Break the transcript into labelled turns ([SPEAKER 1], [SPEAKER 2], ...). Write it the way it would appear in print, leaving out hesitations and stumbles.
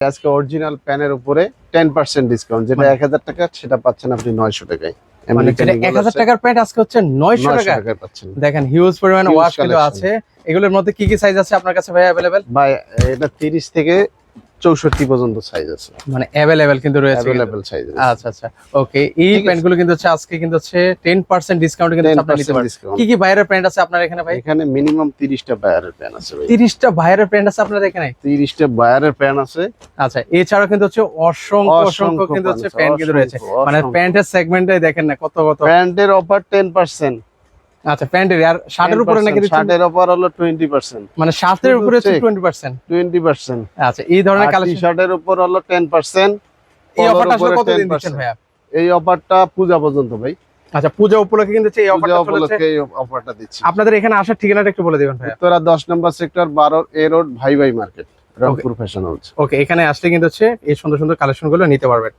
[SPEAKER 1] আজকে অরিজিনাল প্যানের উপরে 10% ডিসকাউন্ট, যেটা 1000 টাকা সেটা পাচ্ছেন আপনি 900 টাকায়।
[SPEAKER 2] মানে যেটা 1000 টাকার প্যান্ট আজকে হচ্ছে 900 টাকায়
[SPEAKER 1] পাচ্ছেন।
[SPEAKER 2] দেখেন হিউজ পরিমাণে
[SPEAKER 1] Huge
[SPEAKER 2] ওয়াশগুলো
[SPEAKER 1] collection।
[SPEAKER 2] আছে। এগুলোর মধ্যে কি কি সাইজ আছে আপনার কাছে ভাই अवेलेबल?
[SPEAKER 1] ভাই এটা 30 থেকে 64 পর্যন্ত সাইজ আছে,
[SPEAKER 2] মানে अवेलेबल কিন্তু রয়েছে।
[SPEAKER 1] अवेलेबल সাইজ আছে।
[SPEAKER 2] আচ্ছা আচ্ছা ওকে, এই প্যান্টগুলো কিন্তু হচ্ছে আজকে কিন্তু হচ্ছে 10% ডিসকাউন্ট কিন্তু আপনারা নিতে পারবেন। কি কি বাইরের প্যান্ট আছে আপনার এখানে ভাই?
[SPEAKER 1] এখানে মিনিমাম 30টা বায়ারের প্যান আছে ভাই।
[SPEAKER 2] 30টা বাইরের প্যান্ট আছে আপনার এখানে?
[SPEAKER 1] 30টা বায়ারের প্যান আছে।
[SPEAKER 2] আচ্ছা, এছাড়াও কিন্তু হচ্ছে অসংখ্য কিন্তু হচ্ছে প্যান্ট কিন্তু রয়েছে। মানে প্যান্টের সেগমেন্টে দেখেন না কত কত
[SPEAKER 1] প্যান্টের অফার 10%।
[SPEAKER 2] আচ্ছা, প্যান্টের আর শার্টের উপরে নাকি
[SPEAKER 1] শার্টের অফার হলো 20%,
[SPEAKER 2] মানে শার্টের উপরে হচ্ছে 20%। আচ্ছা, এই ধরনের কালেকশন।
[SPEAKER 1] টি-শার্টের উপর হলো 10%।
[SPEAKER 2] এই অফারটা আসলে কতদিন দিচ্ছেন ভাইয়া?
[SPEAKER 1] এই অফারটা পূজা পর্যন্ত ভাই।
[SPEAKER 2] আচ্ছা, পূজা উপলক্ষে কিন্তু এই অফারটা চলছে।
[SPEAKER 1] এই অফারটা দিচ্ছি।
[SPEAKER 2] আপনাদের এখানে আসার ঠিকানাটা একটু বলে দিবেন ভাইয়া।
[SPEAKER 1] উত্তরা 10 নম্বর সেক্টর 12 এ রোড ভাই ভাই মার্কেট, রংপুর ফ্যাশন হাউস।
[SPEAKER 2] ওকে, এখানে আসলে কিন্তু হচ্ছে এই সুন্দর সুন্দর কালেকশনগুলো নিতে পারবেন।